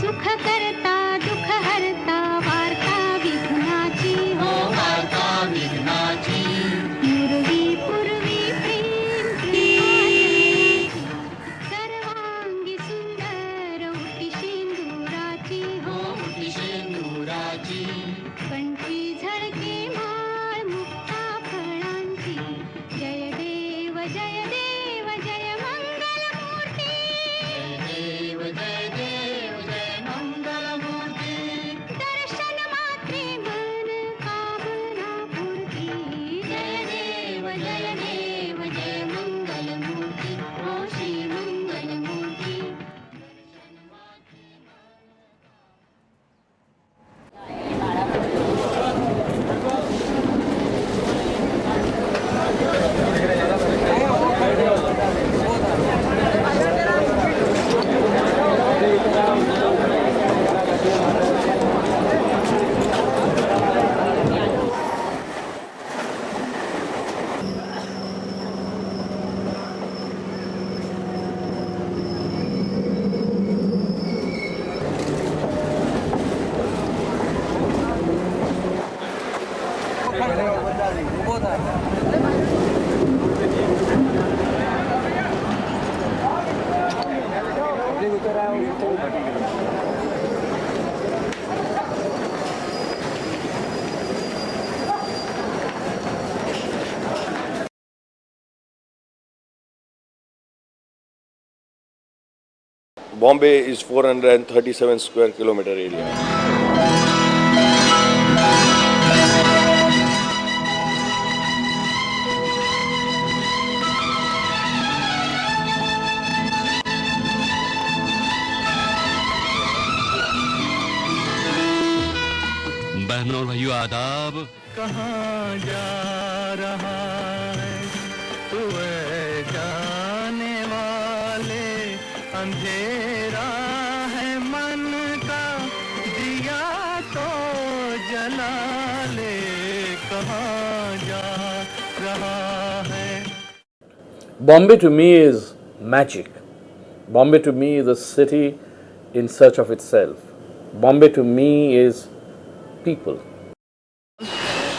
सुख करता दुख हरता वार्ता विघ्नाची हो वार्ता विघ्नाची पूर्वी पूर्वी प्रेम प्रेमाची सर्वांगी सुंदर उटी शेंदुराची हो उटी शेंदुराची कंठी झळके माळ मुक्ता फळांची जय देव जय देव जय मंगल मूर्ती जय देव जय मंगल मूर्ती दर्शन मात्रे मन कामना पूर्ती जय देव जय मंगल मूर्ती ओ श्री मंगल मूर्ती दर्शन मात्रे Bombay is 437 square kilometer area. बहनों और भाइयों आदाब। कहाँ जा रहा है तू ऐ जाने वाले अंधेरा है मन का दिया तो जला ले कहाँ जा रहा है। Bombay to me is magic. Bombay to me is a city in search of itself. Bombay to me is people.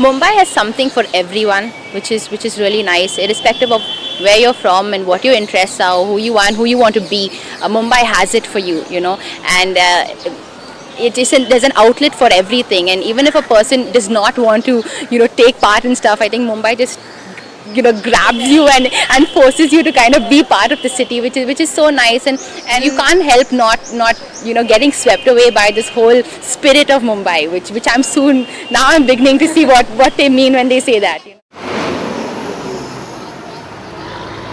Mumbai has something for everyone, which is really nice, irrespective of where you're from and what your interests are, who you are, and who you want to be. Mumbai has it for you, you know, and there's an outlet for everything. And even if a person does not want to, you know, take part in stuff, I think Mumbai just, you know, grabs you and forces you to kind of be part of the city, which is so nice, and you can't help not you know, getting swept away by this whole spirit of Mumbai, which I'm beginning to see what they mean when they say that, you know.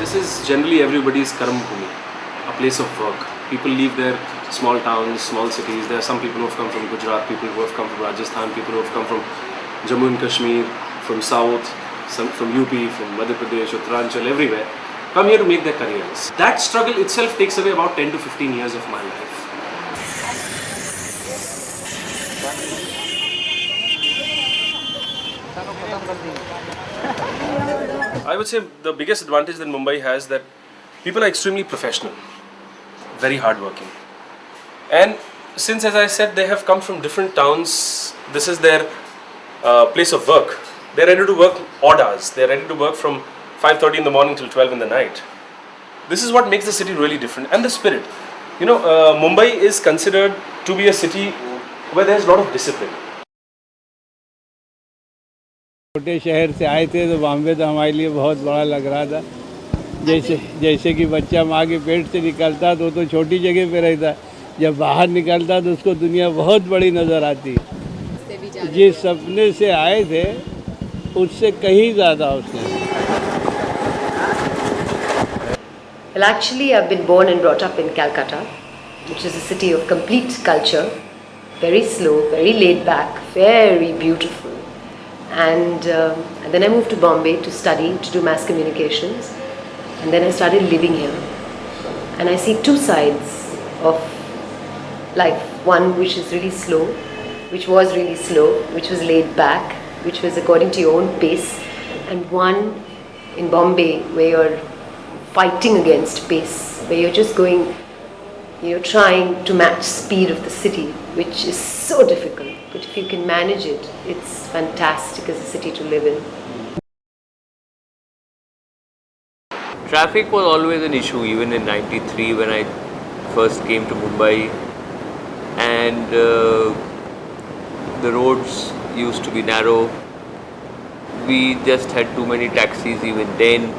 This is generally everybody's Karam Bhumi, a place of work. People leave their small towns, small cities. There are some people who have come from Gujarat, people who have come from Rajasthan, people who have come from Jammu and Kashmir, from South, some from UP, from Madhya Pradesh, Uttaranchal, everywhere, come here to make their careers. That struggle itself takes away about 10 to 15 years of my life. I would say the biggest advantage that Mumbai has that people are extremely professional, very hardworking. And since, as I said, they have come from different towns, this is their place of work. They're ready to work odd hours. They're ready to work from 5:30 in the morning till 12 in the night. This is what makes the city really different, and the spirit. You know, Mumbai is considered to be a city where there's a lot of discipline. छोटे शहर से आए थे तो बॉम्बे तो हमारे लिए बहुत बड़ा लग रहा था। जैसे कि बच्चा माँ के पेट से निकलता तो छोटी जगह पे रहता, जब बाहर निकलता तो उसको दुनिया बहुत बड़ी नज़र आती। जिस सपने से आए थे उससे कहीं ज़्यादा उसने। Well, actually, I've been born and brought up in Calcutta, which is a city of complete culture, very slow, very laid back, very beautiful. And then I moved to Bombay to study, to do mass communications, and then I started living here. And I see two sides of life. One which is really slow, which was really slow, which was laid back, which was according to your own pace, and one in Bombay where you're fighting against pace, where you're just going trying to match speed of the city, which is so difficult. But if you can manage it, it's fantastic as a city to live in. Traffic was always an issue, even in '93 when I first came to Mumbai, and the roads used to be narrow. We just had too many taxis even then.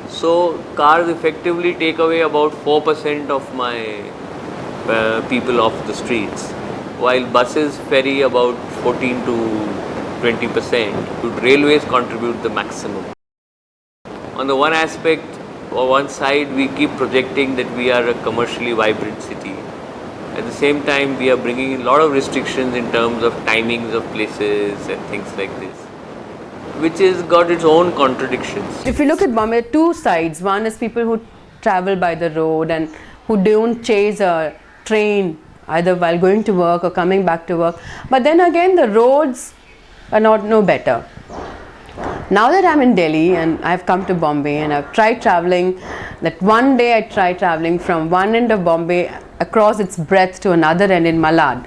So cars effectively take away about 4% of my people off the streets, while buses ferry about 14 to 20%. Railways contribute the maximum. On the one aspect or one side, we keep projecting that we are a commercially vibrant city. At the same time, we are bringing in a lot of restrictions in terms of timings of places and things like this, which has got its own contradictions. If you look at Bombay, two sides. One is people who travel by the road and who don't chase a train either while going to work or coming back to work. But then again, the roads are no better. Now that I'm in Delhi and I've come to Bombay and I've tried traveling, that one day I tried traveling from one end of Bombay across its breadth to another end in Malad.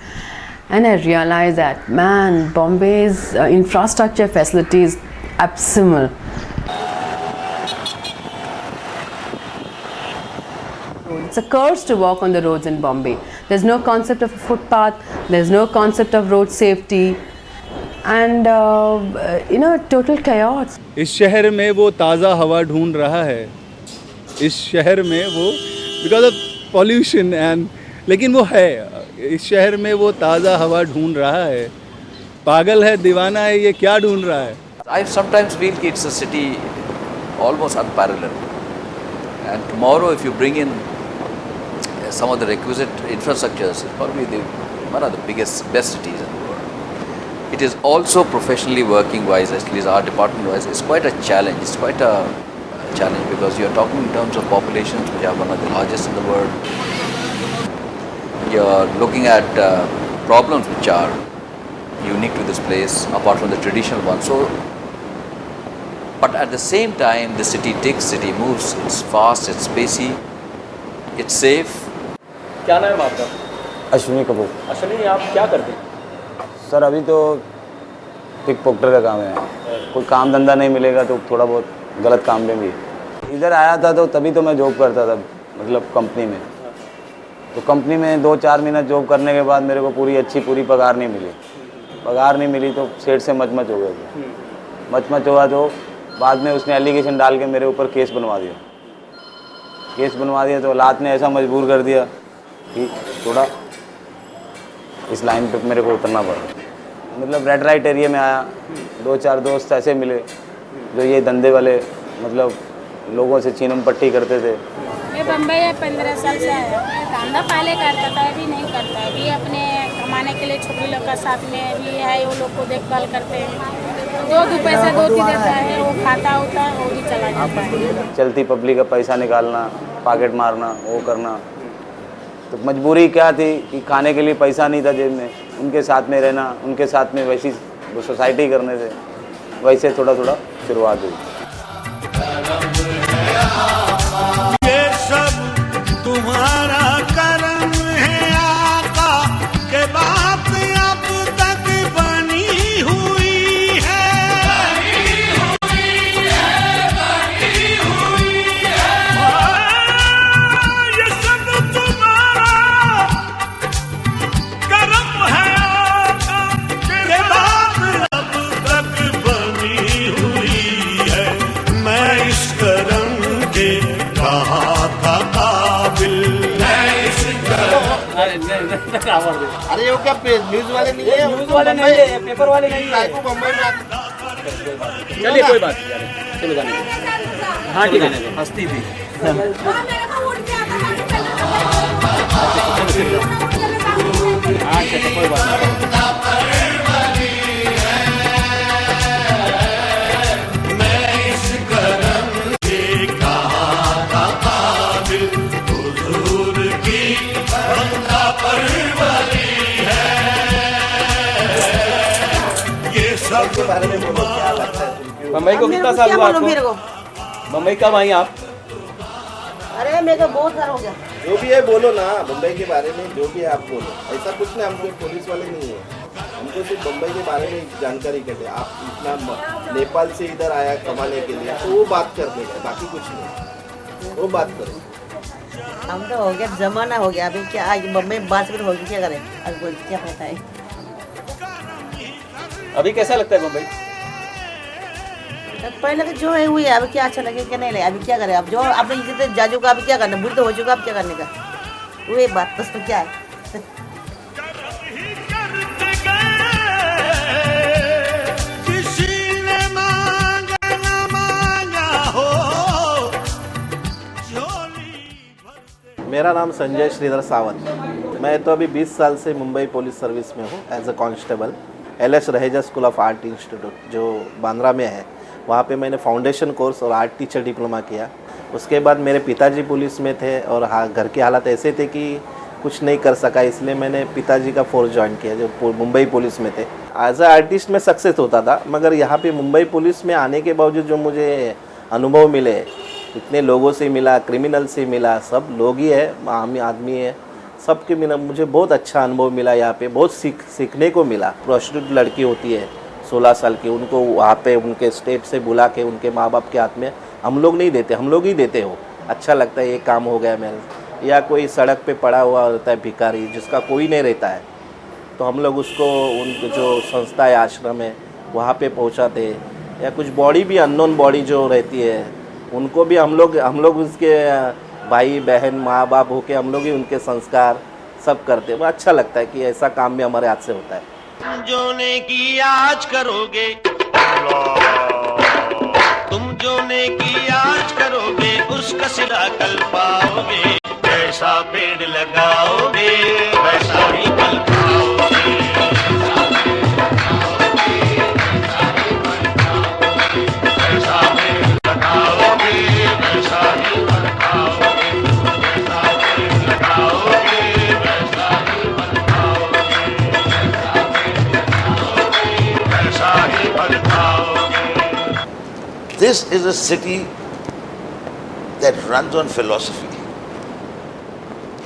And I realized that, man, Bombay's infrastructure facility is abysmal. It's a curse to walk on the roads in Bombay. There's no concept of a footpath, there's no concept of road safety, and total chaos. इस शहर में वो ताज़ा हवा ढूंढ रहा है, इस शहर में वो बिकॉज ऑफ पॉल्यूशन एंड, लेकिन वो है, इस शहर में वो ताज़ा हवा ढूंढ रहा है, पागल है, दीवाना है, ये क्या ढूंढ रहा है? I sometimes feel it's a city almost unparalleled, and tomorrow if you bring in some of the requisite infrastructures, it's probably one of the best cities in the world. It is also professionally working wise, at least our department wise, it's quite a challenge. It's quite a challenge because you're talking in terms of populations which are one of the largest in the world. You're looking at problems which are unique to this place apart from the traditional ones. So, but at the same time, the city ticks, city moves, it's fast, it's spacey, it's safe. क्या नाम है आपका? अश्विनी कपूर। अश्विनी, आप क्या करते हैं? Sir अभी तो पिक पॉकेटर का काम है, कोई काम धंधा नहीं मिलेगा तो थोड़ा बहुत गलत काम में भी। इधर आया था तो तभी तो मैं जॉब करता था, मतलब कंपनी में। तो कंपनी में 2-4 महीना जॉब करने के बाद मेरे को पूरी पगार नहीं मिली। पगार नहीं मिली तो सेठ से मच हो गया। मच हुआ तो बाद में उसने एलिगेशन डाल के मेरे ऊपर केस बनवा दिया। तो हालात ने ऐसा मजबूर कर दिया कि थोड़ा इस लाइन पे मेरे को उतरना पड़ा। मतलब रेड लाइट एरिया में आया, 2-4 दोस्त ऐसे मिले जो ये धंधे वाले, मतलब लोगों से चीनम पट्टी करते थे। मैं बम्बई 15 साल से आया। धंधा पहले करता था, अभी नहीं करता। अभी अपने कमाने के लिए छोटे लोग का साथ में भी है, वो लोग को देखभाल करते हैं। जो पैसा 2-3 देता है वो खाता होता है, वो भी चला जाता है। चलती पब्लिक का पैसा निकालना, पॉकेट मारना, वो करना। तो मजबूरी क्या थी कि खाने के लिए पैसा नहीं था जेब में, उनके साथ में रहना, उनके साथ में वैसी सोसाइटी करने से वैसे थोड़ा शुरुआत हुई। ये सब तुम्हारा करम है आका, के बात अब तक बनी हुई है। ये सब तुम्हारा करम है आका, के बात अब तक बनी हुई है। मैं इस करम के कहाँ था काबिल। अरे वो क्या न्यूज़ वाले नहीं है? न्यूज़ वाले नहीं है, पेपर वाले नहीं है। बम्बई में चलिए कोई बात नहीं, चलो जाने। हाँ ठीक है, हस्ती थी। अच्छा कोई बात नहीं। बम्बई को कितना साल हुआ आपको? बम्बई कब आई आप? अरे मेरे को बहुत सारा हो गया। जो भी है बोलो ना, मुंबई के बारे में जो भी है आप बोलो। ऐसा कुछ नहीं, हमको पुलिस वाले नहीं है, हमको सिर्फ मुंबई के बारे में जानकारी करते। आप इतना नेपाल से इधर आया कमाने के लिए, तो वो बात कर देगा, बाकी कुछ नहीं, वो बात करो। हम तो हो गया, जमाना हो गया, अभी क्या मुंबई में बात हो गई, क्या करें, अब बोल क्या पता है। अभी कैसा लगता है मुंबई? पहले तो जो है हुई है, अभी क्या अच्छा लगे क्या नहीं लगे, अभी क्या करें, अब जो आपने इज्जत जाजू का अभी क्या करना, बुरी तो हो चुका, अब क्या करने का, वही बात बस। तो क्या है, मेरा नाम संजय श्रीधर सावंत। मैं तो अभी 20 साल से मुंबई पुलिस सर्विस में हूँ as a constable. LS Raheja school of art institute जो बांद्रा में है, वहाँ पे मैंने फाउंडेशन कोर्स और आर्ट टीचर डिप्लोमा किया। उसके बाद मेरे पिताजी पुलिस में थे और घर के हालात ऐसे थे कि कुछ नहीं कर सका, इसलिए मैंने पिताजी का फोर्स ज्वाइन किया जो मुंबई पुलिस में थे। एज अ आर्टिस्ट में सक्सेस होता था, मगर यहाँ पे मुंबई पुलिस में आने के बावजूद जो मुझे अनुभव मिले, इतने लोगों से मिला, क्रिमिनल से मिला, सब लोग ही है, आम आदमी है, सबके मिला, मुझे बहुत अच्छा अनुभव मिला। यहाँ पे बहुत सीखने को मिला। प्रोस्टिट्यूट लड़की होती है 16 साल की, उनको वहाँ पे उनके स्टेट से बुला के उनके माँ बाप के हाथ में हम लोग नहीं देते, हम लोग ही देते हो। अच्छा लगता है, ये काम हो गया मेरे। या कोई सड़क पे पड़ा हुआ होता है भिखारी, जिसका कोई नहीं रहता है, तो हम लोग उसको उन जो संस्था है, आश्रम है, वहाँ पे पहुँचाते हैं। या कुछ बॉडी भी अननोन बॉडी जो रहती है, उनको भी हम लोग उसके भाई बहन माँ बाप होके हम लोग ही उनके संस्कार सब करते हैं। वो अच्छा लगता है कि ऐसा काम भी हमारे हाथ से होता है। जो नेकी आज करोगे, तुम जो नेकी आज करोगे, उसका सिला कल पाओगे। जैसा पेड़ लगाओगे वैसा ही फल खाओगे। जैसा पेड़ लगाओगे वैसा ही फल खाओगे। जैसा पेड़ लगाओगे वैसा ही फल खाओगे। वैसा ही फल खाओगे। This is a city that runs on philosophy.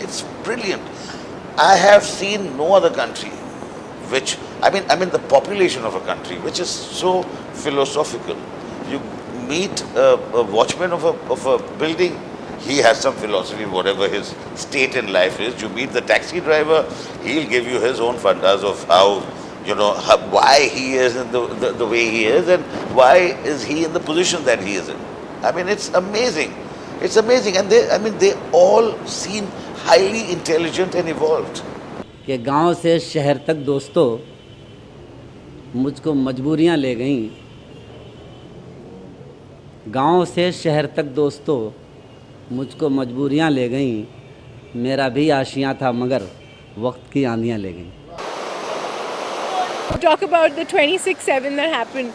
It's brilliant. I have seen no other country which, I mean the population of a country which is so philosophical. You meet a watchman of a building, he has some philosophy, whatever his state in life is. You meet the taxi driver, he'll give you his own fantas of how, why he is in the way he is and why is he in the position that he is in. I mean, it's amazing. It's amazing. And they all seem highly intelligent and evolved. कि गांव से शहर तक दोस्तों मुझको मजबूरियां ले गईं। गांव से शहर तक दोस्तों मुझको मजबूरियां ले गईं। मेरा भी आशियां था मगर वक्त की आंधियां ले गईं। Talk about the 26/7 that happened.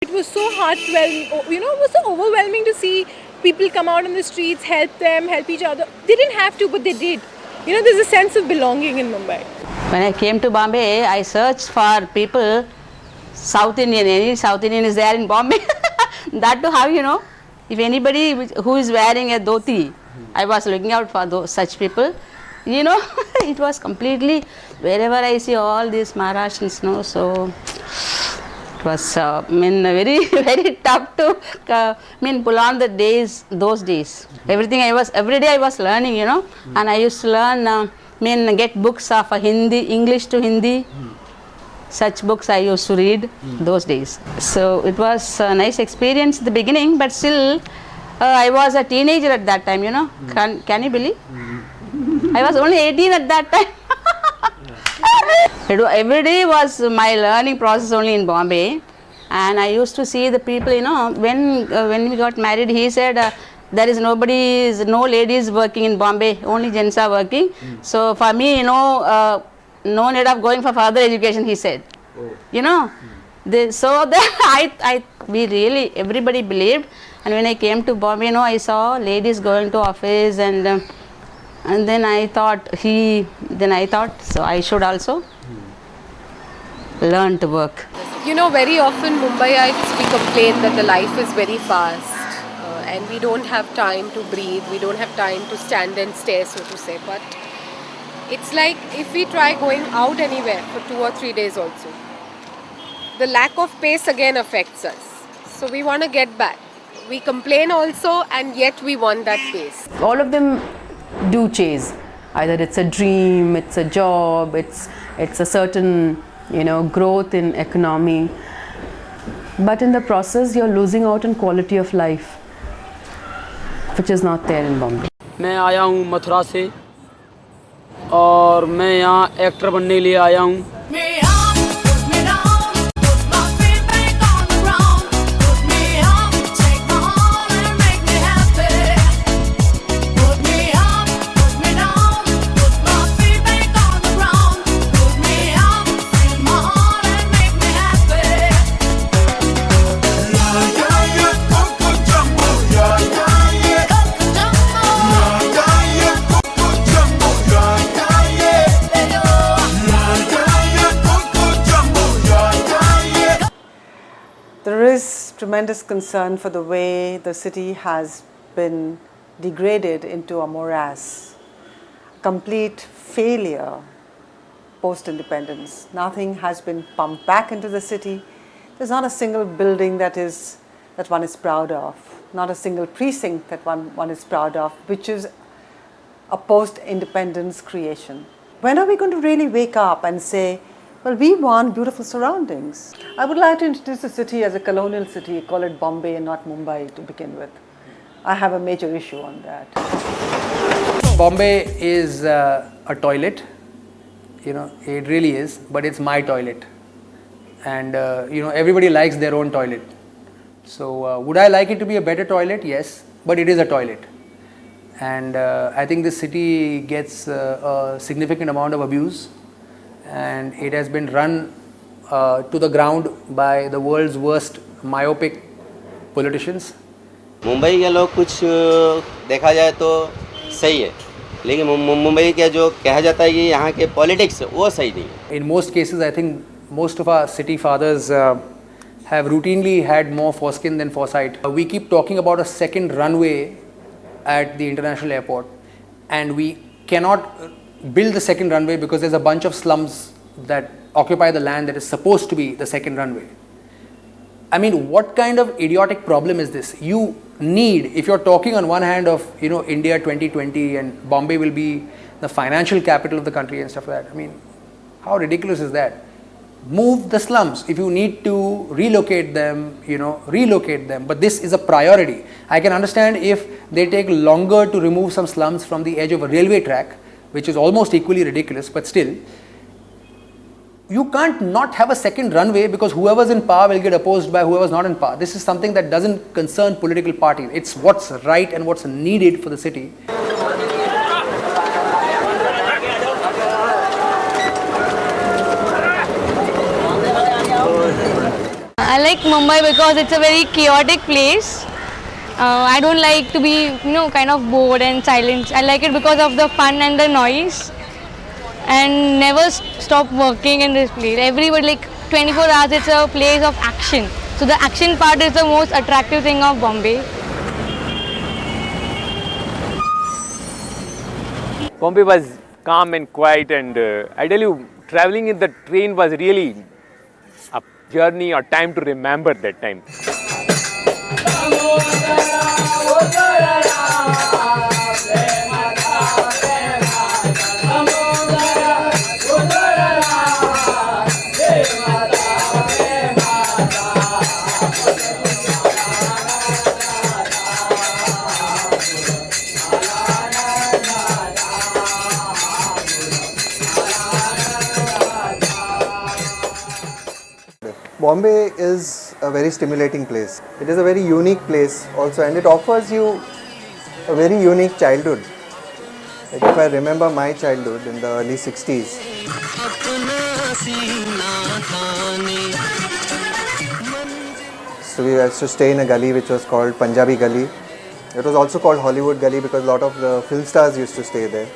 It was so heartwarming, it was so overwhelming to see people come out on the streets, help them, help each other. They didn't have to, but they did. There's a sense of belonging in Mumbai. When I came to Bombay, I searched for people, South Indian, any South Indian is there in Bombay. That to how, if anybody who is wearing a dhoti, I was looking out for such people. It was completely, wherever I see all these Maharashtrians, so it was very, very tough to pull on those days. Every day I was learning, and I used to learn, get books of English to Hindi. Such books I used to read those days. So it was a nice experience at the beginning, but still I was a teenager at that time, Can you believe? I was only 18 at that time. Every day was my learning process only in Bombay, and I used to see the people, when we got married, he said there is no ladies working in Bombay, only gents are working. So for me, no need of going for further education, he said. we really, everybody believed. And when I came to Bombay, I saw ladies going to office, and then I thought so I should also learn to work. Very often Mumbaiites, we complain that the life is very fast and we don't have time to breathe, we don't have time to stand and stare, so to say. But it's like if we try going out anywhere for 2 or 3 days also, the lack of pace again affects us. So we want to get back. We complain also, and yet we want that pace. All of them do chase. Either it's a dream, it's a job, it's a certain growth in economy. But in the process, you're losing out on quality of life, which is not there in Bombay. मैं आया हूँ मथुरा से और मैं यहाँ actor बनने के लिए आया हूँ. There is tremendous concern for the way the city has been degraded into a morass, complete failure post-independence. Nothing has been pumped back into the city. There's not a single building that one is proud of, not a single precinct that one is proud of, which is a post-independence creation. When are we going to really wake up and say, well, we want beautiful surroundings? I would like to introduce the city as a colonial city, call it Bombay and not Mumbai to begin with. I have a major issue on that. Bombay is a toilet, it really is, but it's my toilet. And, everybody likes their own toilet. So, would I like it to be a better toilet? Yes, but it is a toilet. And I think this city gets a significant amount of abuse. And it has been run to the ground by the world's worst myopic politicians. Mumbai के लोग कुछ देखा जाए तो सही है, लेकिन मुंबई के जो कहा जाता है कि यहाँ के पॉलिटिक्स वो सही नहीं है. In most cases, I think most of our city fathers have routinely had more foreskin than foresight. We keep talking about a second runway at the international airport, and we cannot build the second runway because there's a bunch of slums that occupy the land that is supposed to be the second runway. I mean, what kind of idiotic problem is this? You need, if you're talking on one hand of, India 2020 and Bombay will be the financial capital of the country and stuff like that. I mean, how ridiculous is that? Move the slums. If you need to relocate them, relocate them. But this is a priority. I can understand if they take longer to remove some slums from the edge of a railway track, which is almost equally ridiculous, but still, you can't not have a second runway because whoever's in power will get opposed by whoever's not in power. This is something that doesn't concern political parties. It's what's right and what's needed for the city. I like Mumbai because it's a very chaotic place. I don't like to be, kind of bored and silent. I like it because of the fun and the noise. And never stop working in this place. Everybody, 24 hours, it's a place of action. So the action part is the most attractive thing of Bombay. Bombay was calm and quiet, and I tell you, traveling in the train was really a journey or time to remember that time. Bombay is a very stimulating place. It is a very unique place also, and it offers you a very unique childhood. Like if I remember my childhood in the early 60s. we used to stay in a gully which was called Punjabi Gully. It was also called Hollywood Gully because a lot of the film stars used to stay there.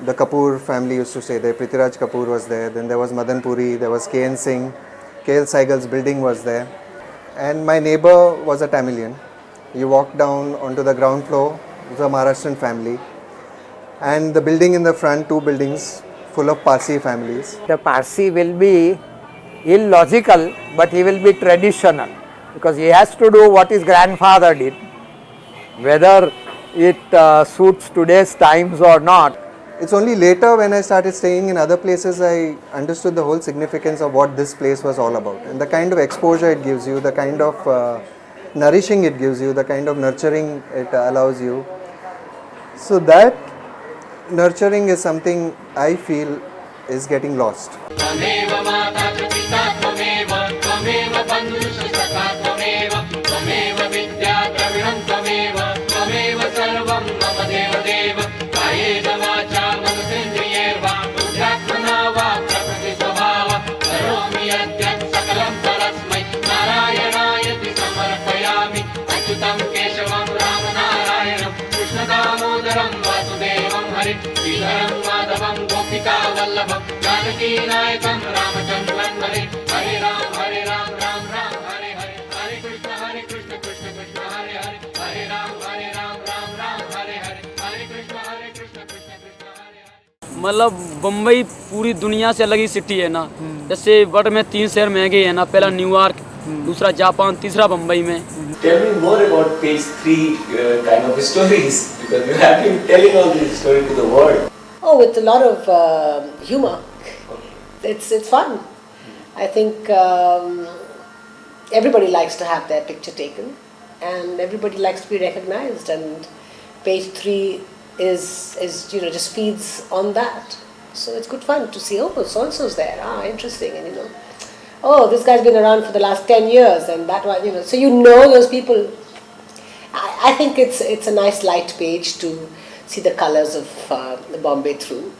The Kapoor family used to stay there. Prithviraj Kapoor was there. Then there was Madan Puri. There was K.N. Singh. K.L. Saigal's building was there. And my neighbor was a Tamilian. You walk down onto the ground floor. It was a Maharashtrian family. And the building in the front, 2 buildings full of Parsi families. The Parsi will be illogical, but he will be traditional because he has to do what his grandfather did. Whether it suits today's times or not. It's only later when I started staying in other places I understood the whole significance of what this place was all about and the kind of exposure it gives you, the kind of nourishing it gives you, the kind of nurturing it allows you. So that nurturing is something I feel is getting lost. मतलब बम्बई पूरी दुनिया से अलग ही city है ना। जैसे world में 3 शहर महंगे हैं ना, पहला न्यूयॉर्क, दूसरा जापान, तीसरा बम्बई में। Tell me more about page 3 kind of stories because you have been telling all these stories to the world. Oh, with a lot of humor. It's fun. I think everybody likes to have their picture taken, and everybody likes to be recognized. And page 3 is just feeds on that. So it's good fun to see. Oh, so and so's there. Ah, interesting. And oh, this guy's been around for the last 10 years, and that one. So those people. I think it's a nice light page to see the colors of the Bombay through.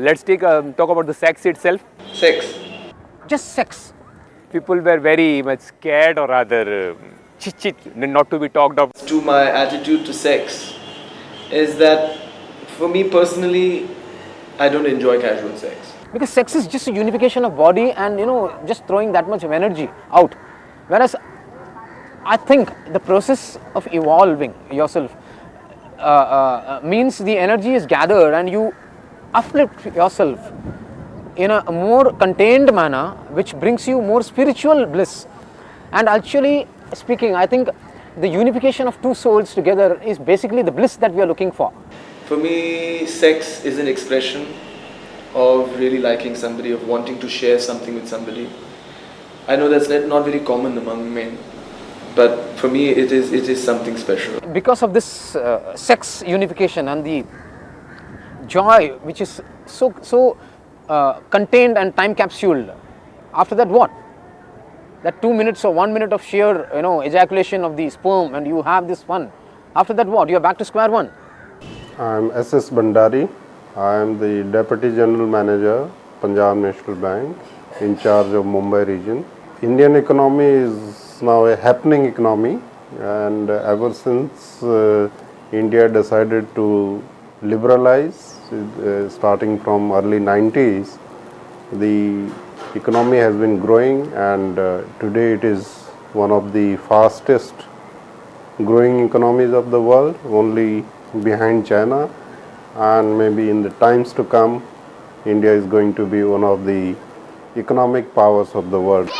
Let's talk about the sex itself. Sex. Just sex. People were very much scared or rather not to be talked of. To my attitude to sex is that for me personally, I don't enjoy casual sex. Because sex is just a unification of body and just throwing that much of energy out. Whereas I think the process of evolving yourself means the energy is gathered and you uplift yourself in a more contained manner, which brings you more spiritual bliss. And actually speaking, I think the unification of 2 souls together is basically the bliss that we are looking for. For me, sex is an expression of really liking somebody, of wanting to share something with somebody. I know that's not very common among men, but for me it is something special. Because of this sex unification and the joy which is so contained and time capsuled, after that what? That 2 minutes or 1 minute of sheer ejaculation of the sperm and you have this fun. After that what? You are back to square one. I am S.S. Bhandari. I am the Deputy General Manager, Punjab National Bank, in charge of Mumbai region. Indian economy is now a happening economy, and ever since India decided to liberalize, starting from early 90s, the economy has been growing, and today it is one of the fastest growing economies of the world, only behind China, and maybe in the times to come, India is going to be one of the economic powers of the world.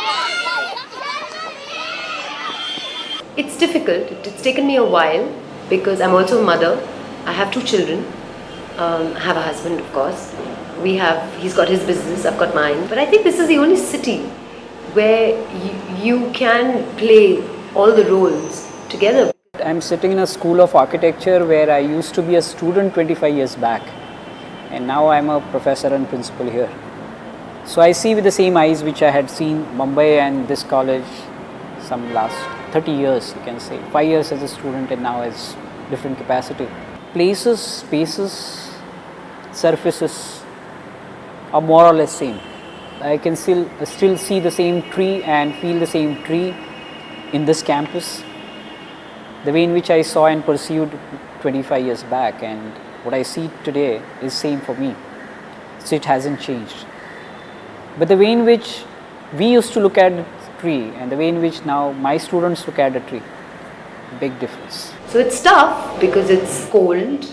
It's difficult. It's taken me a while because I'm also a mother. I have 2 children. I have a husband, of course. He's got his business, I've got mine. But I think this is the only city where you can play all the roles together. I'm sitting in a school of architecture where I used to be a student 25 years back, and now I'm a professor and principal here. So I see with the same eyes which I had seen Mumbai and this college some last 30 years, you can say. 5 years as a student and now as different capacity. Places, spaces, surfaces are more or less same. I can still see the same tree and feel the same tree in this campus, the way in which I saw and pursued 25 years back and what I see today is same for me. So it hasn't changed. But the way in which we used to look at the tree and the way in which now my students look at the tree, big difference. So it's tough because it's cold.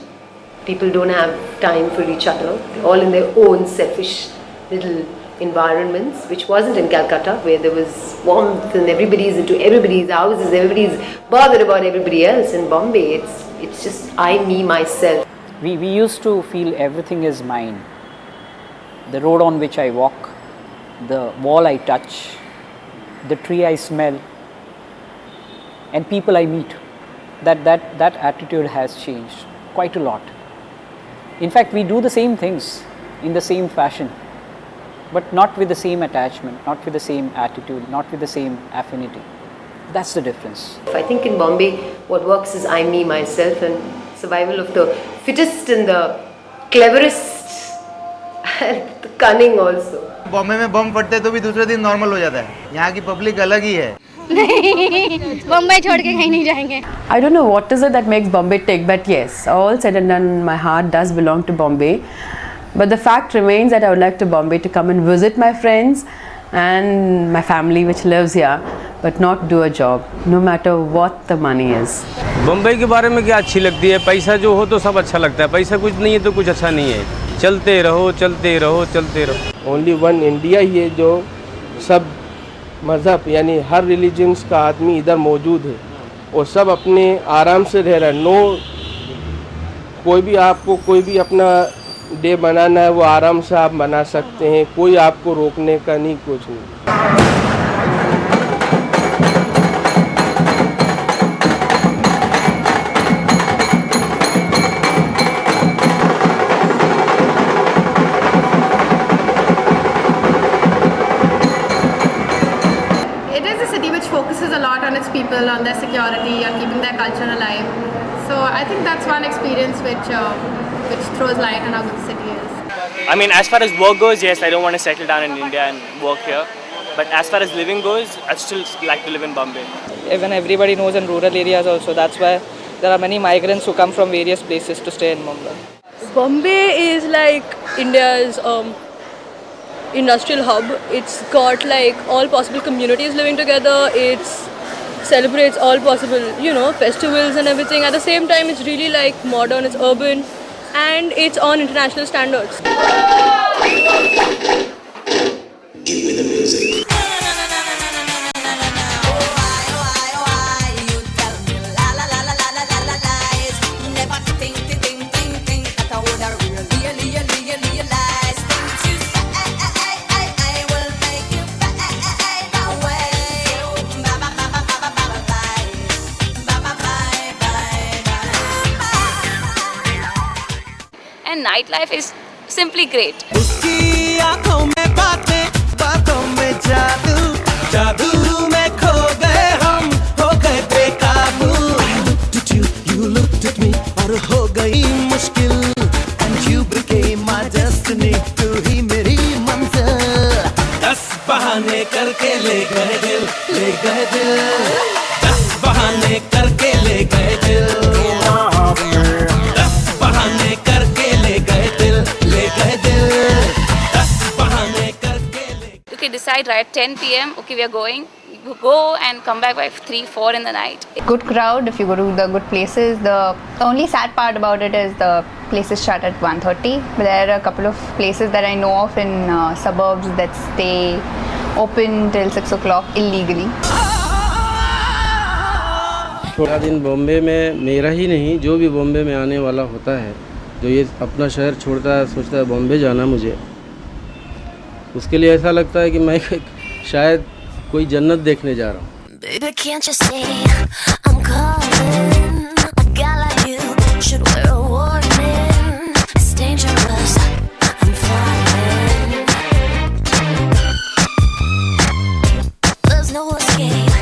People don't have time for each other. They're all in their own selfish little environments, which wasn't in Calcutta, where there was warmth and everybody's into everybody's houses, everybody's bothered about everybody else. In Bombay, it's just I, me, myself. We used to feel everything is mine. The road on which I walk, the wall I touch, the tree I smell, and people I meet. That attitude has changed quite a lot. In fact, we do the same things in the same fashion, but not with the same attachment, not with the same attitude, not with the same affinity. That's the difference. I think in Bombay, what works is I, me, myself, and survival of the fittest and the cleverest and the cunning also. Bombay में बम फटते तो भी दूसरे दिन normal हो जाता है. यहाँ की पब्लिक अलग ही है. बम्बई छोड़ के कहीं नहीं जाएंगे. I don't know what is it that makes Bombay tick, but yes, all said and done, my heart does belong to Bombay. But the fact remains that I would like to Bombay to come and visit my friends and my family which lives here, but not do a job, no matter what the money is. Bombay के बारे में क्या अच्छी लगती है? पैसा जो हो तो सब अच्छा लगता है, पैसा कुछ नहीं है तो कुछ अच्छा नहीं है. चलते रहो चलते रहो चलते रहो. ओनली वन इंडिया ही है जो सब मज़हब यानी हर रिलीजन्स का आदमी इधर मौजूद है और सब अपने आराम से रह रहा है. नो कोई भी अपना डे बनाना है वो आराम से आप बना सकते हैं. कोई आपको रोकने का नहीं, कुछ नहीं. Focuses a lot on its people, on their security, on keeping their culture alive. So I think that's one experience which throws light on how good the city is. I mean, as far as work goes, yes, I don't want to settle down in India and work here. But as far as living goes, I'd still like to live in Bombay. Even everybody knows in rural areas also, that's why there are many migrants who come from various places to stay in Mumbai. Bombay is like India's industrial hub. It's got like all possible communities living together. It celebrates all possible, festivals and everything. At the same time, it's really like modern, it's urban, and it's on international standards. Give me the music. And nightlife is simply great. उसकी आँखों में बातों में जादू में खो गए हम, हो गए बेकाबू. I looked at you, you looked at me, और हो गई मुश्किल. And you became my destiny, तू ही मेरी मंजिल. 10 बहाने करके ले गए दिल. 10 बहाने करके ले गए दिल. 10 बहाने करके ले गए दिल. 10 बहाने करके ले. Okay, decide right at 10 p.m. Okay, we are going. You go and come back by 3-4 in the night. Good crowd if you go to the good places. The only sad part about it is the places shut at 1:30. But there are a couple of places that I know of in suburbs that stay open till 6 o'clock illegally. पूरा दिन बॉम्बे में मेरा ही नहीं, जो भी बॉम्बे में आने वाला होता है, जो ये अपना शहर छोड़ता है, सोचता है बॉम्बे जाना मुझे, उसके लिए ऐसा लगता है कि मैं शायद कोई जन्नत देखने जा रहा हूँ. Baby, can't you see I'm calling? A guy like you should wear a warning. It's dangerous. I'm falling. There's no escape.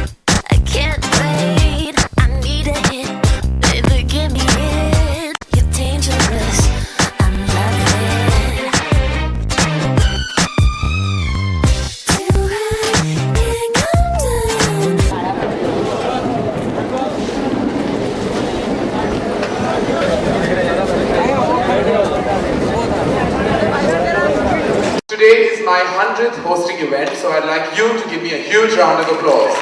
I can't wait. I need a hit. Baby, give me it. You're dangerous. I'm loving. So I'd like you to give me a huge round of applause.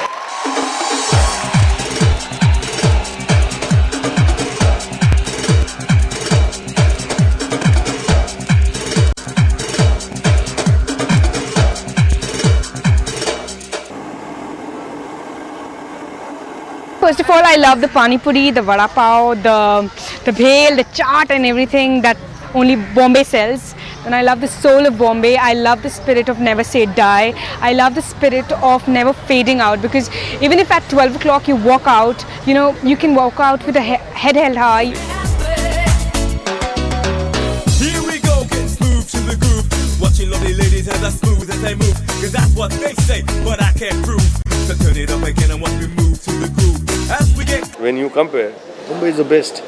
First of all, I love the pani puri, the vada pav, the bhel, the chaat and everything that only Bombay sells. And I love the soul of Bombay. I love the spirit of never say die. I love the spirit of never fading out, because even if at 12 o'clock you walk out, you know, you can walk out with a head held high. Here we go, get smooth to the groove. Watching lovely ladies as I smooth as they move. Cause that's what they say, but I can't prove. So turn it up again and watch me move to the groove. As we get. When you compare, Mumbai is the best.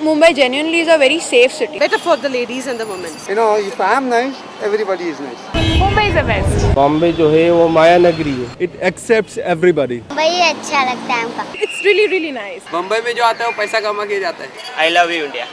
Mumbai genuinely is a very safe city. Better for the ladies and the women. You know, if I am nice, everybody is nice. Mumbai is the best. Bombay जो है वो माया नगरी है. It accepts everybody. Mumbai अच्छा लगता है हमको. It's really nice. Mumbai में जो आता है वो पैसा कमा के जाता है. I love you, India.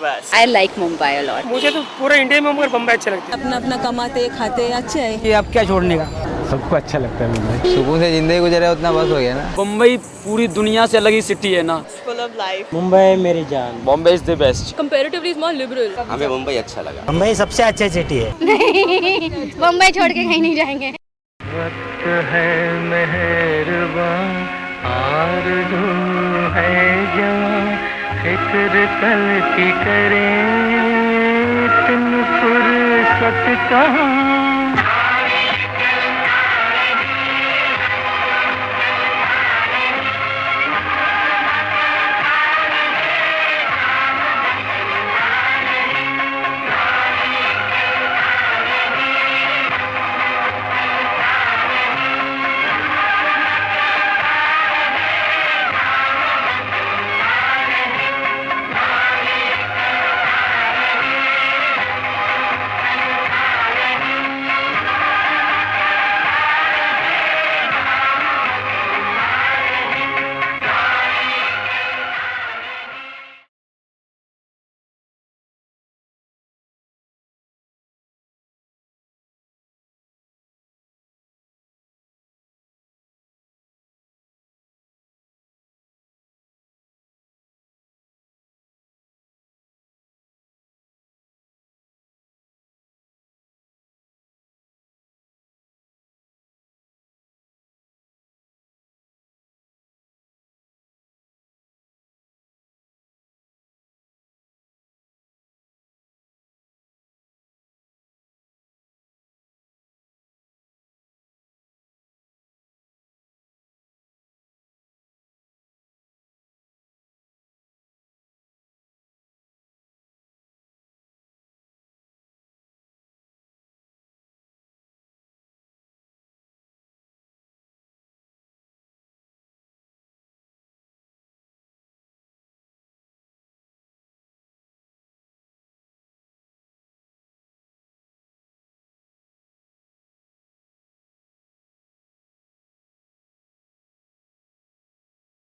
बस. I like Mumbai a lot. मुझे तो पूरे इंडिया में मगर बम्बई अच्छा लगता है. अपना अपना कमाते खाते अच्छे है. ये आप क्या छोड़ने का? सबको अच्छा लगता है मुंबई. सुकून से जिंदगी गुजरे उतना बस हो गया ना. मुंबई पूरी दुनिया से अलग ही सिटी है ना. Full of life. मुंबई मेरी जान. Bombay is the best. Comparatively is more liberal. हमें मुंबई अच्छा लगा. मुंबई सबसे अच्छी सिटी है. नहीं, मुंबई छोड़ के कहीं नहीं जाएंगे. वक्त है मेहरबान, आरज़ू है जवान, फिक्र कल की करे, तुम फुर्सत कहाँ